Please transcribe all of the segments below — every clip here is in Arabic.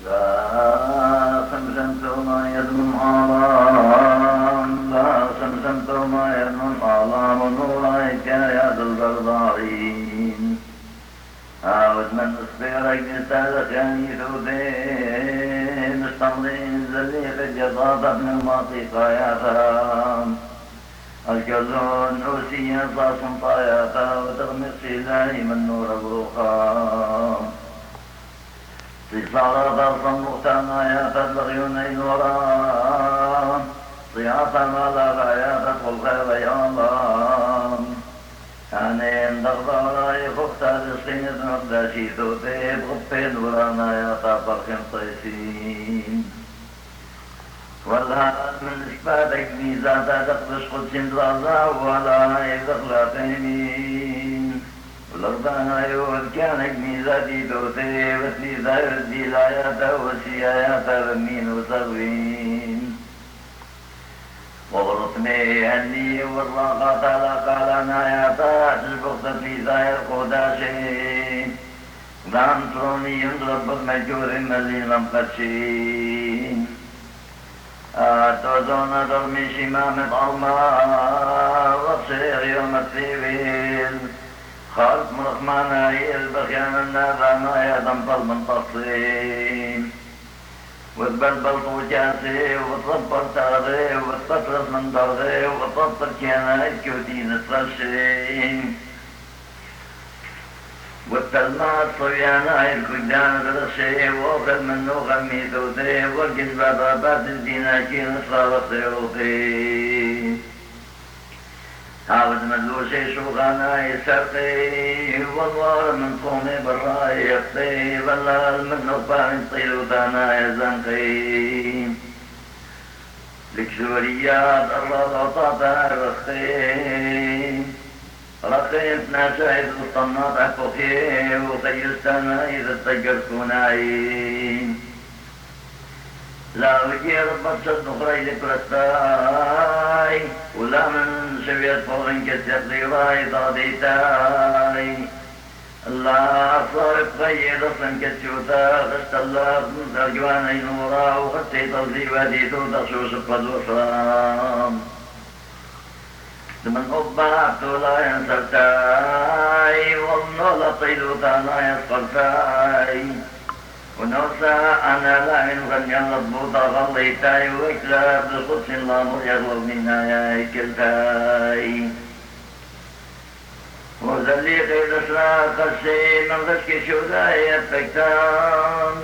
لا سمسمت ما يدمن آلام لا سمسمت ما يدمن آلام نورك يا ذا البربارين عاود من اصبرك نستهلك يعني ثودين مستمرين زليق الجضاض ابن الماطقة يا ثام الكلون أوسيا صاص طاياتا وتغمق سلاي من نور الرخام صفارة ضرصا مختانا يا فالغيونين ورام صياصا ولا غايات الخير يا الله أنين دغضارا يخفتا رزقين نرداشي ثوتي بغفين ورانا يا طابق طيسين والهان من إشباتك ميزاتا تقبش قدس رازا ولا يدخلاتين والأرضانا يود كانك ميزاتي ثوتي وسليزا يردي لاياتا وسياياتا رمين وسروين وغرطني هني والراقة لقالنا يا تاج البغضة في زاير قداشي دام تروني ينضرب مجور ملي لمقشين توزون درمي شمام ضرما وصير يوم الثيبيل خالق مرخمانا البخيان النابانا يا دمطل من تصين وتبلبل طوجاسي وتطبر تاغي وتطرس من درغي وتطبر كيانا كودين الترشين والتلمات صويانا الكجان برشي ووخل منو غمي ثوثي والجن بابات الديناكي نصار خيوطي عاود مدلوشي شوغانا يسرقي والوار من صومي براي يقطي بلال من نطبان طيلوتانا يزنقي لكسوريات الرضاطاتا الرخي رقيت ناشايد الطناط أفوكي وطيستانا إذا تجركوناي لا وجير بصد نخرج لكرستاي ولا من شوية فورن كسيت ليراي ضاديتاي الله صارف غير أصلا كسيوتا غشت الله من ترجواني نورا وخطي تلزي وديتو تخشوش قد وصرام من أبعت لا ينسلتاي والله لطيلوتا لا يسقلتاي ونوسى أنا لا من غني الضبوط غليتاي وإكلاب لقدس الله يغلب منا يا إكلتاي وزليق الأسراق الشيء من غشك شوداي الفكتان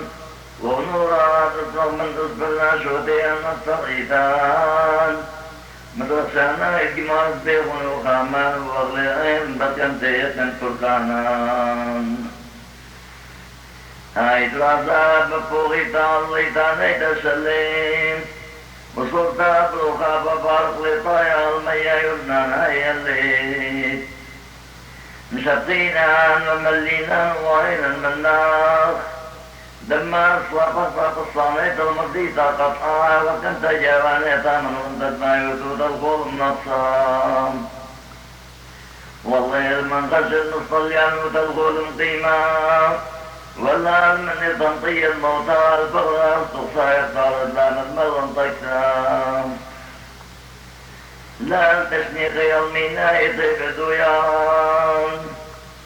ونورا تطلق من تصبرنا شودي النصريتان مدرسانا إجمال بيغن وخامان وغلقين بطيان تيتن فرقانان هاي دراسة بفوغي تعالي تاني تسليم وصلتا بلوخا بفارق لطايا الميا يبنان هاي الليل مشطينا وملينا وعينا المناخ دمار صلاة الصامت المرضية قطعا وكنت جوانيتا من غندتنا يدود الغول النصام والله من غسل نصليان وتلغول مقيما والله من تنطي الموتى الفغرى تقصى يقال لا مدمر طيكنا لا تشنيق يومنا يطيب دويان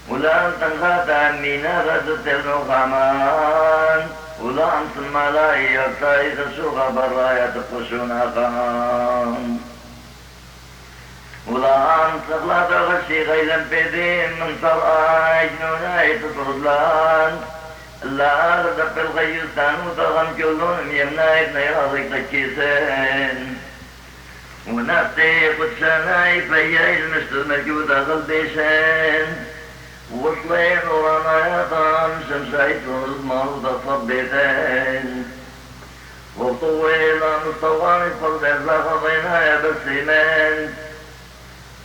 ولا تنغات عمينا غدت النغمان ولا ثم لا يقتئذ السوق برايا تقشون أقام ولا تغلط غشي غيلا بيدين من صرعا جنونا يتطردلان لا أردت بالغيوستان وتغم كلهم يمنا ابن يراضيك تكيسين ونفتي قدسنا يفيا المستر مجود غلبيسين وصلين ورانا يا طعم شمسيت المرضى صبيتين وطويلا مستواني فرد إذا خضينا يا بسيمين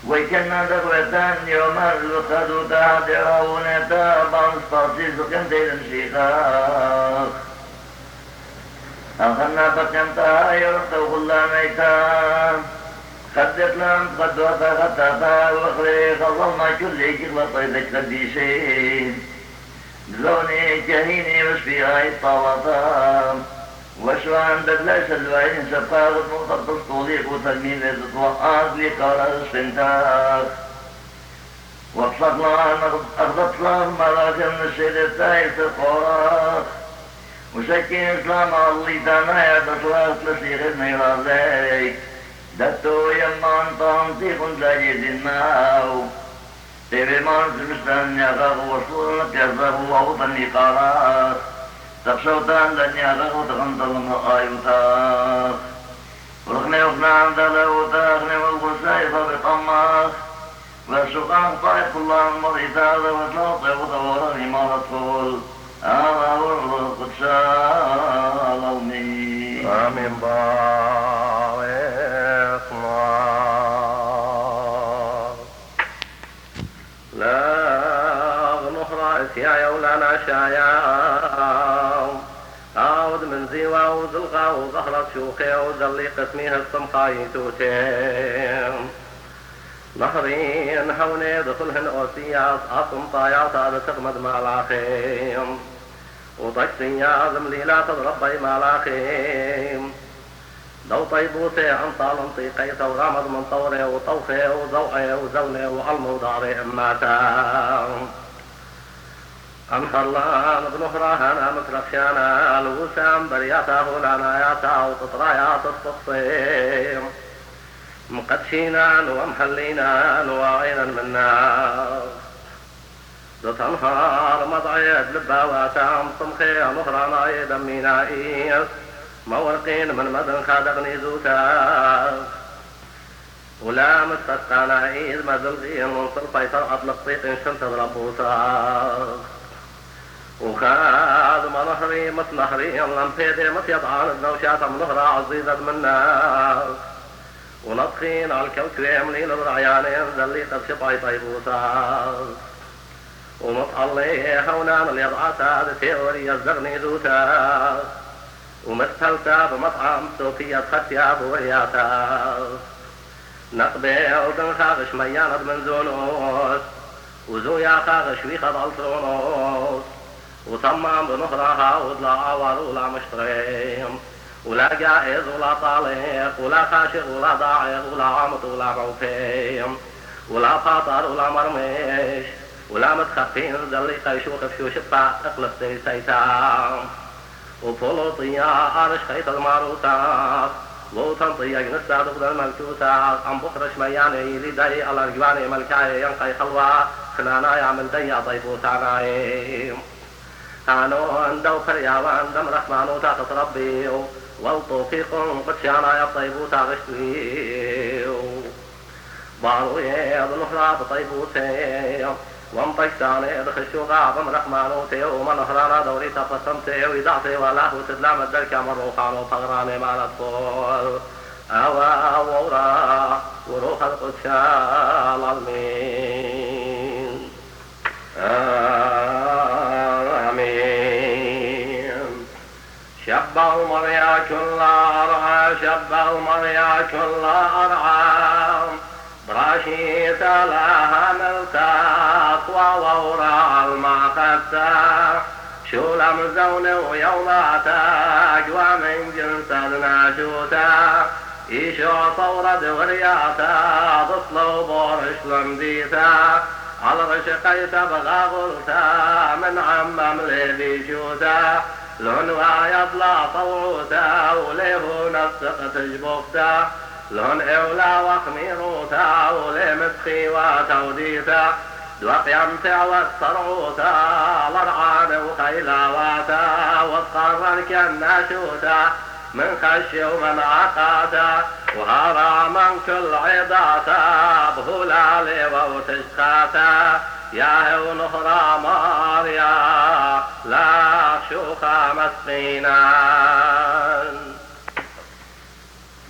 ويكنا دقوتان يوما الوخدو تهدئا ونتا بانستاسي سكن تيلم شيخاخ أخنا بكنتا يرتو غلا ميتا خدت لهم قد وتغطتا وخريق الظلمة كل جغلة ذكر ديشين زوني كهيني وشفي هاي الطاوطا وشوان بدلاش الوعين سبقاغت مخطط طوليق وتلميذ تطوعات لقرار السنتاق واطلقنا أغضطنا مراجع من السيد التايف القراق وسكين إسلام الله دانا يا تصلاة لسيغ النيرازي دتو يمان طانطيق داجد الناو تبي مان سمستان يغاق وصولنا كذب ووطني قراق تقشوتان لن يغاق وتغنط المقايوتاق ورخني وخنان دلوتاق نمو الغسايف بطماق وسقان طائف الله المريتاق وطلطي وطورا إمارة طول هذا هو القدس الألمين آمين بارك لا نخرى إسيايا ولا نشايا عاود من زيوا وزلغا وظهرت شوخي وزلي قسميها السمخاي توتين نهرين هوني دخلهن أوسياس أصم طايات هذا تغمد مع العخيم وضجتي يا عزم لي لا تضربي مع العخيم لو طيبوتي عن طالنطي قيت ورمض من طوري وطوخي وزوعي وزوني وعلم وداري أماتا أنخلان ابن خراهنا مترخيانا الوسام برياته لعناياتا وتطرايات الصفيم مقدشينا ومحلينا وعينا منا تنهار مضعيد لباواتا صمخي نهرانا يدمينا إيس مورقين من مدن خادقني زوتا ولا مستسقانا عيد مدلغين منصر فيتر أطلق طيق شمت ضربوتا وخاد منهري متنهري لم فيدي متيطعان الزوشات منهرا عزيزة منا ونطخين على الكوكب مليل الرعيانين ذلي قد شطعي طيبوتا ومطعلي هونان اليضعتا ذي الزغني ذوتا ومثلتا بمطعم صوفية خطيا بورياتا نقبي ودن خاغش مياند من زونوس وزويا خاغش ويخد الصونوس وطمام بنهرها وضلا عوار ولا مشتريم ولا جائز ولا طالق ولا خاشق ولا ضاعق ولا عامط ولا موفيم ولا فاطر ولا مرمش ولا متخفين ذلي قيشوخ فيو شفع اقلب سيسيتا وفلوطيا عرش خيط المعروسا وتنطيا ينسى دخل الملكوسا عم بخرش مياني لدي الارجواني ملكاي ينقي خلوة خنانا يعمل دي طيبوسا نايم هانو اندو فرياوان دم رحمانو تاقت ربي والطوفيق قدشانا يطيبو تاغشتوي بارو يد الأخرى بطيبوتي وانطيشتاني دخشو غابم رحمانوتي ومن أخرانا دوري تقسمتي ويدعتي والله تدلام الدرك مروخانو فغراني ما ندخل أوا وورا وروح القدشا العالمين شب المريا كل أرعى شب المريا كل أرعى براشي سلاها ملتاق وورا المعقدتا شو لمزون ويوماتاك ومن جنس الناشوتا إيشو صورة دغرياتا ضصلو بورش لمديتا على رشقيت بغاغلتا من عمم لذي شوتا لون يطلع طوعوتا وليه نفسق تجبوكتا لون اولا وخميروتا وليه مسخي وتوديتا دوق يمتع والصرعوتا لرعان وخيلاواتا والصرن كالناشوتا من خشي ومن عقاتا وهرى من كل عضاتا بهلالي وتشخاتا يا هو نهر ماريا لا شوخا مسقينا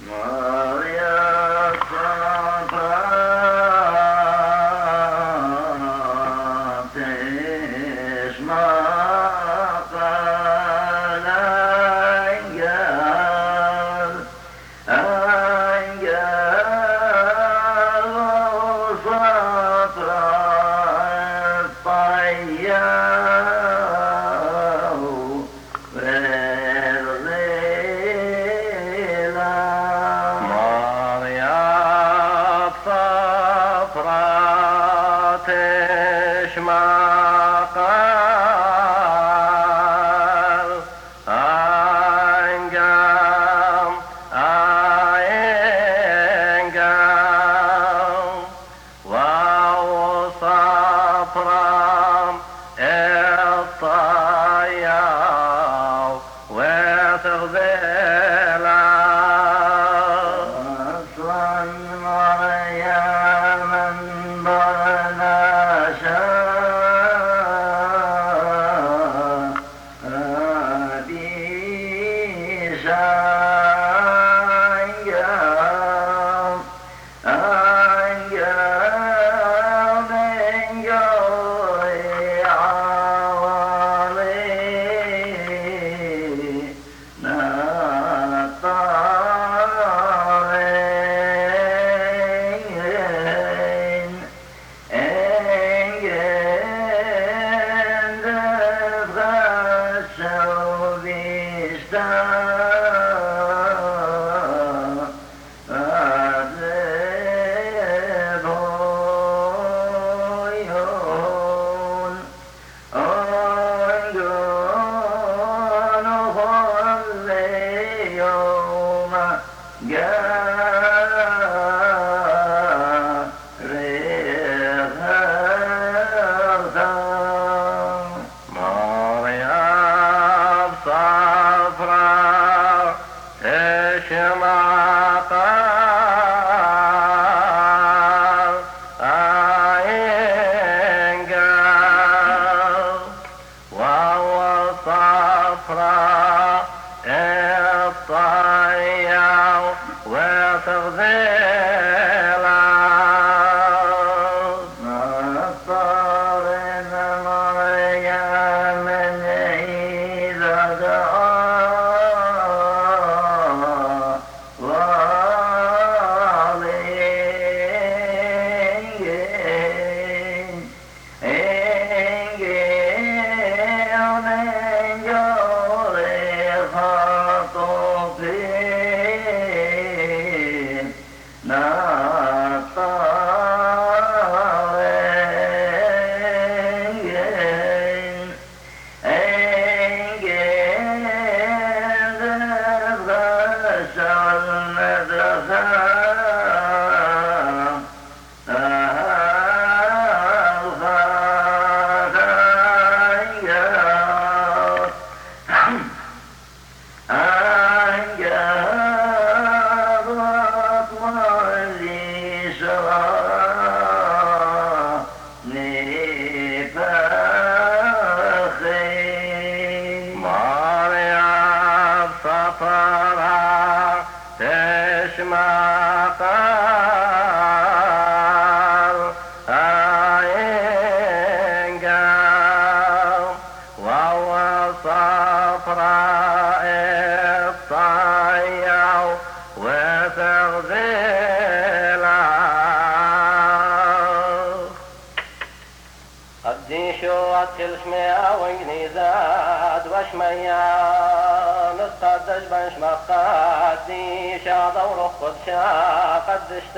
ماريا صفات اسمع قال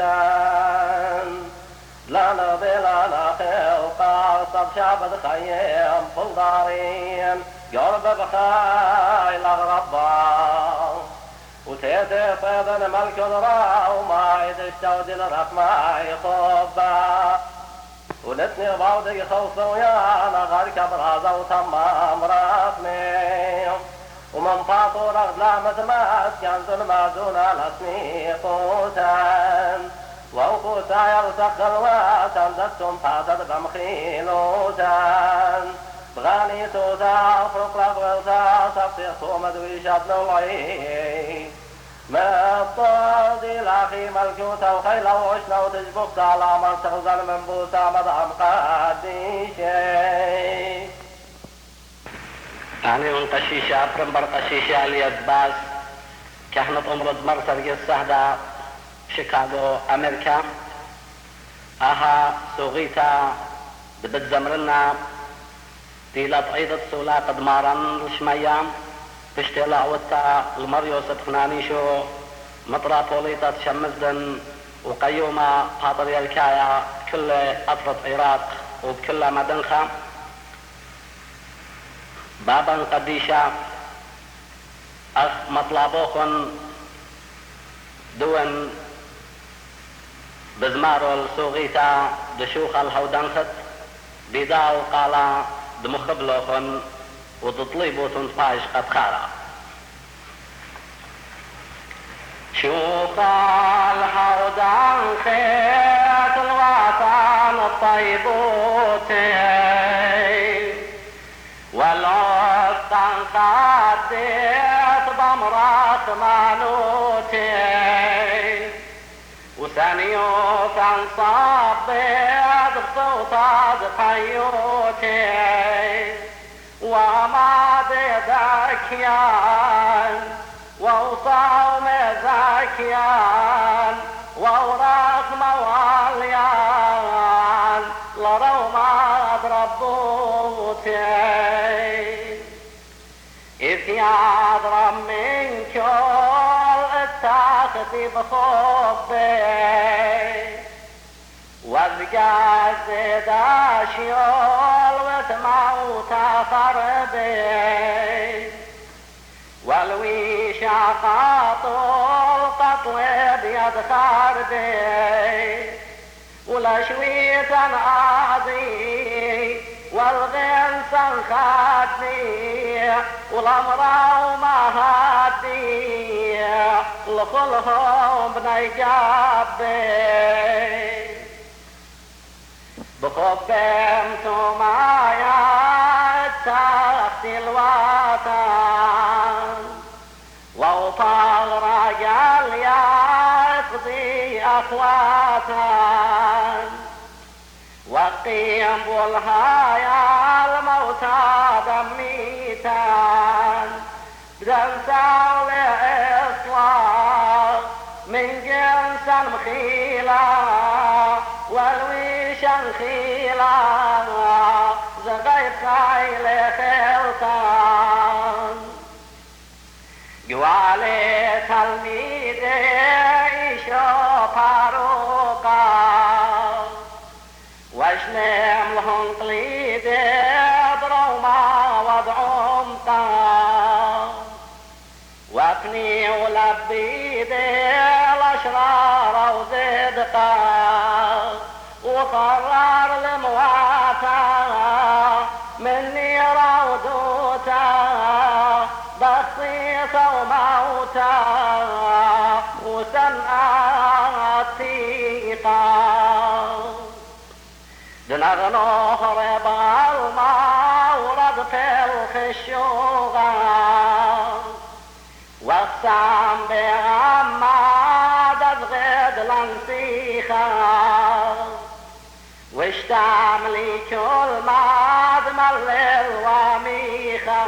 قدشتان لا نبي لا نخلق صب شعب خيم فلدارين قرب بخاي لغربا وتيتي فيضن ملك الرا وما يدشتود الرحمة يخبا ونتني بعضي خوص ويانا غير كبرازة وتمام رسمي ومن فاطور أغلى متماس كنز المازون الأسمي قوتان ووقوتا يرسخ الواتن دستم فاتت بمخيلوتان بغاني توتا فوق لغوتا سبتي صومد ويشاد نوعي ما الطاردي الأخي ملكوتا وخيلا وعشنا وتجبقتا على من تغزل من بوتا مدعم قاديشي يعني من قشيشة برمبر قشيشة اليدباس كحنة أمرض مرسل السهدة شيكاغو أمريكا أها سوغيتا بدت زمرنا تيلات عيدة سولا قدمارا الشمية تشتيلا وتا المريو ستخنانيشو مطرا بوليتا تشمزدن وقيومة قاطرية الكايا كل أطرة عراق وبكل مدنخة بابا قديشة أخ مطلبوخن دون بزمارو السوغيتا دشوخ الهودنخت بيداو قالا دمخبلوخن وتطليبو تنطايش قد خارا شوخ الهودنخت الوطن الطيبوتي ولو استنقدت والأمراض مانوتي وسنيوت انصاب بيض بصوتات حيوتي وما ذكيان وصوم ذكيان ووراق مواليان لروما ضربوتي إذ يضرب من كل التاخذي بخبي وذقاز داشيول وثموت فربي والويش قاطل قطل بيد خردي ولشويت عاضي والغنس خدني والامراء ما هدي لخلهم بني جابي بخبمت معايا تحت الوطن وطال رجال يقضي أخواتا وقيم بالهايا الموتى دميتا بدنسا لإصلاح من جنس مخيلا والويشا خيلا زغير خيل خلطان جوالي تلميذي إيشو باروكا واشنم لهم قليدي بروما وضعمتا وابني ولبيدي الاشرار وزدقا وقرر المواتا مني راودوتا بصيصة وموتا وسنأتيقا دنغ نهر بالما ورد في الخشوغا واقسم بغماد ازغد لنسيخا واشتعملي كل ماد ملل وميخا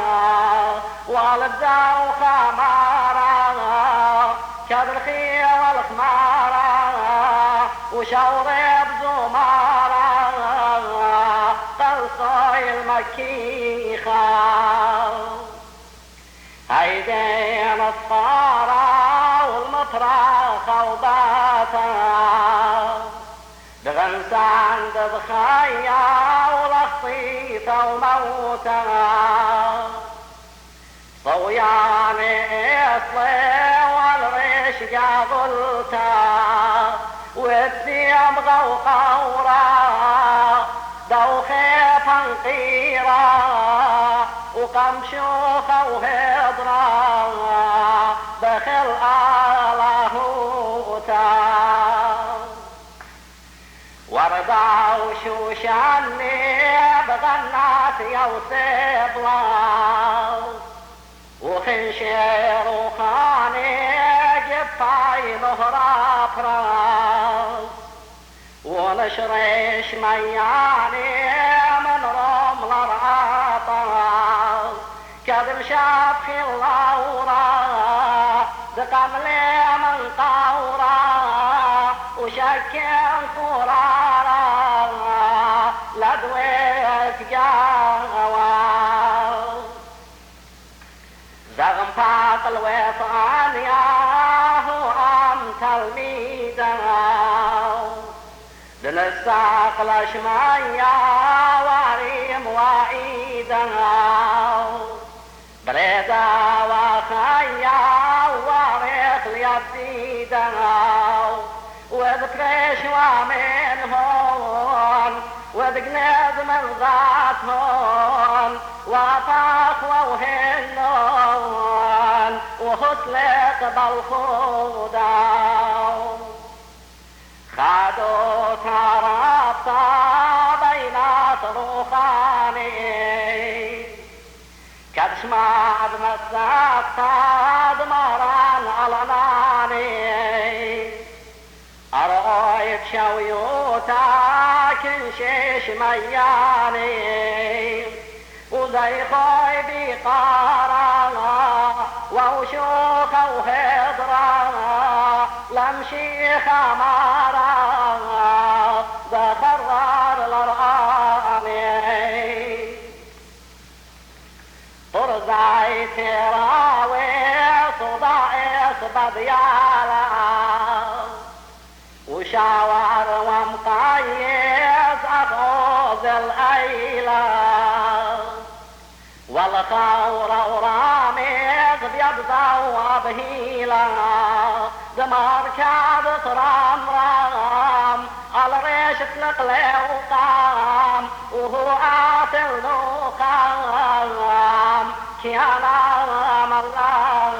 والبزاو خمارا كاد الخير والخمارا وشوري بزمارا قلصي المكيخا هيدين الصارا والمطرخة وباتا بغنسان بخايا ولخصيفة وموتا صوياني اصلي والريش قابلتا والديم غوقورا دوخي فنقيرا وقمشوخة وهضرا بخل آلاهوتا ورضا وشوشاني بغنات يوسبلا وخنشير وخاني جفاي نهرا فراس ونشريش مياني من رمل العطاس كذب شاف خلاورا بقملي من قورا وشكل قرارا لدويت جاوال زغم فاق الوطن ياهو أم تلميذا دنساق لشمايا واريم وعيدا بريدا وخايا واريخ اليديدا وذكريش ومن هون وذقنذ من ذاتهون وطاق ووهنون وخسلق بالخوداو خادوا ترابطا بين صروخاني كدش ما عدمت ساقطا بروتاك شيش مياني وزي خوي بقارا وشوخ وهضرا لمشي خمارا بخرر الرامي طرزاي تراوي صدائس بديالا وشاور ومقايس أخوذ الأيلة والخور ورامز بيبزا وبهيلة دمار كاد رام رام على ريشة نقلة وقام وهو آتل نقام كيانا ملال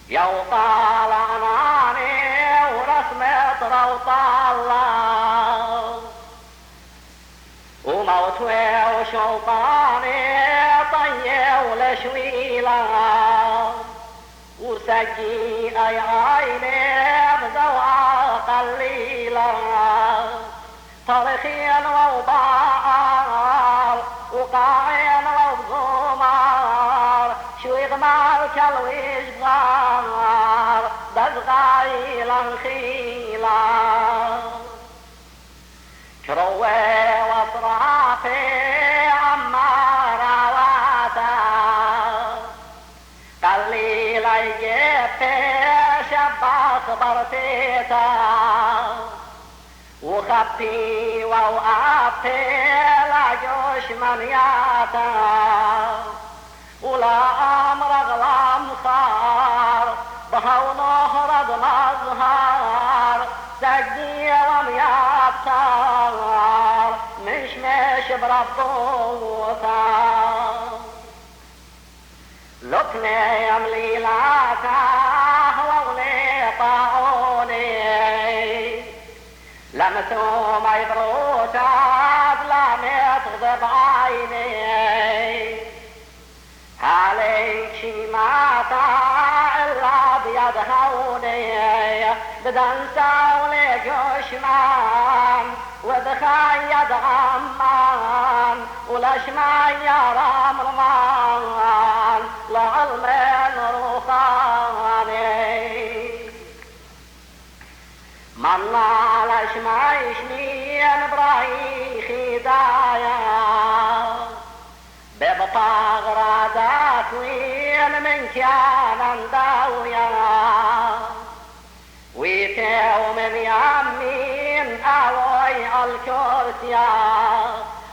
يوطال عناني ورسمة روطال وموتوي وشوطاني طيه ولشويلة وسقي اي عيني بزوعة قليلة طريخين ووبار وقاعين وبزمار شوي غمار كالويش بغار بزغايلا خيلا كروي واطرافي عمارة واتا قليل يجيبي شباك برتيتا وخبي ووقفي لا جوش منياتا ولا أمر غلام صار بها ونهرد مظهر سجدي وميابتار مش بربوتا لطني يملي لاتا وغلي طاعوني لمسوا ما يبروتا لا تغضب عيني عليك شي ماتا إلا بيدهوني بدنسى وليك يشمان ودخيد عمان ولشمان يا رام رمان لعلمين روخاني من على شمايشنين برايخي دايا ببطاغ رادات وين من كان داويا ويتو من يمين اوي الكرسيا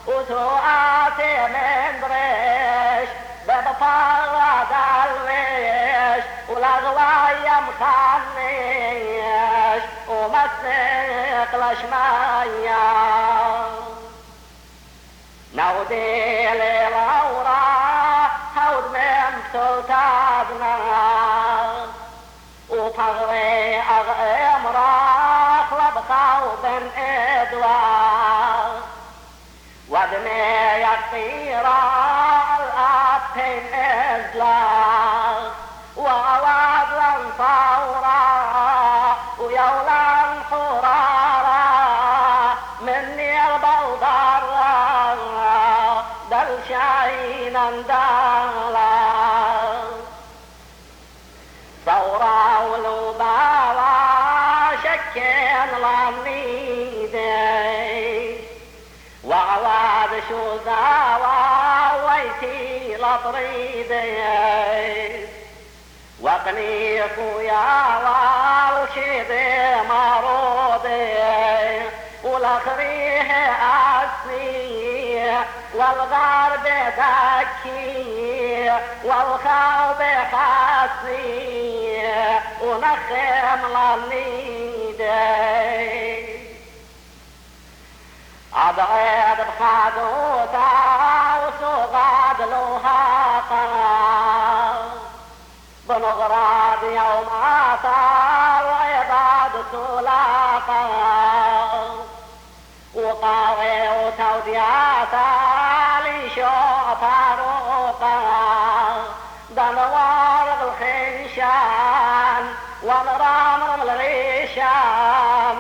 وثواتي من بريش ببطاغ رادال ويش ولغوايا مخانيش ومسك لشمايا نودي للورا هود من سلطادنا وفغري أغيم راخ لبخاو بن إدوار ودني يكفيرا الأبتين إزلاق وعواد لنصورا ويولان حرارا مني البلدار دل شاينا دالا ثورة ولوبالا شكين لامنيدي وعواد شو زاوا ويتي لطريدي وقنيق وياوا وشيدي مرودي والأخريه أسني والغرب دكي والخوب حسني ونخم للنيدي أضعيد بخادوتا وسوغاد لوهاتا بنغراد يوماتا وعباد سولاتا وقاوي وتودياتا لشوطا روطا دنوار الخنشان والرامر الريشان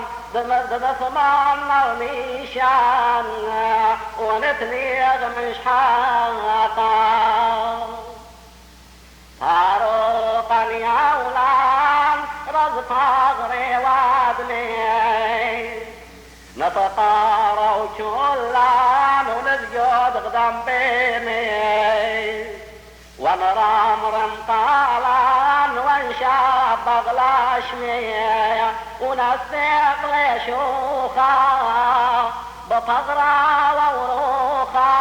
وما نرمي شان ونتنيغ من شحاقا فاروقا يا ولان رزق غري وادني نتقارو كلان ونسجد قدام بيني ونرمرم طالان ونشاب بغلاشمي ونسيق لشوخا بطغرة ووروخا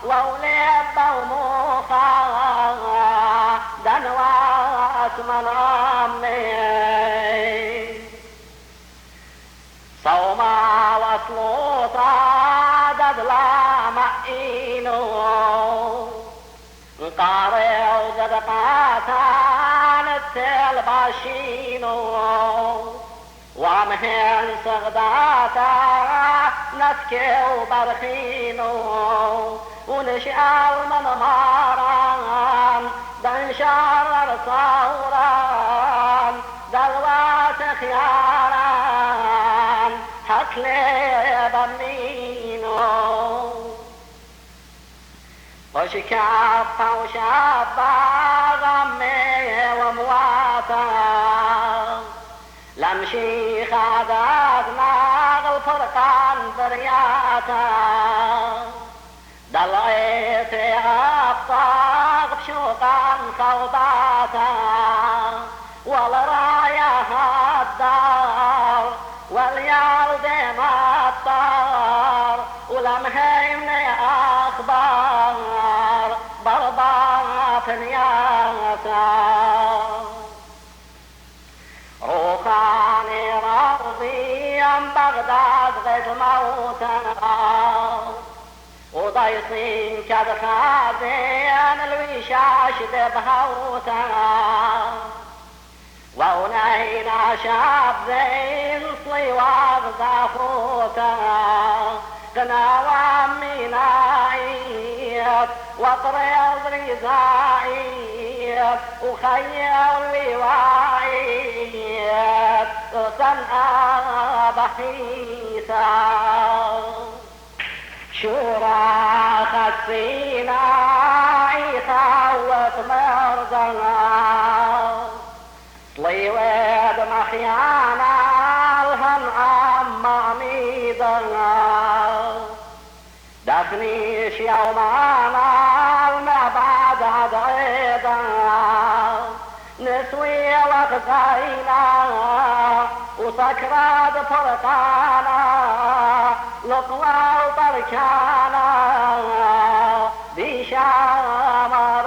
ووليب وموخا دنواس من أمي صوما وصلوطا ددلا مئينو قاري وزدقاتان التل باشينو وامهن سغداتا نسكي وبرخينو ونشعل من ماران دنشرر صوران دلوات خياران حكلي بمينو وشكافة وشابة غمي ومواتا لمشي خادقنا الفرقان برياتا دلعيت أبطاق بشوقان صوباتا والرايا الدار واليال ديما الطار ولمهيمني أخبار بربات نياسا روخاني رضي عن بغداد غير موتنا وضيصين كد خازين الوشاش بهوتنا ونينا شاب زين صليواب زافوتنا قنا وامينايت وطريض رزايت وخير لوايت وصنع بحيسا شورا خسينا يخوف مرضنا طليواد مخيانا الهن عماميدنا دفنيش يومانا ما بعد عدعيدنا نسوي وخزينا وسكرات فرقانا لقوى وبركانا بشامر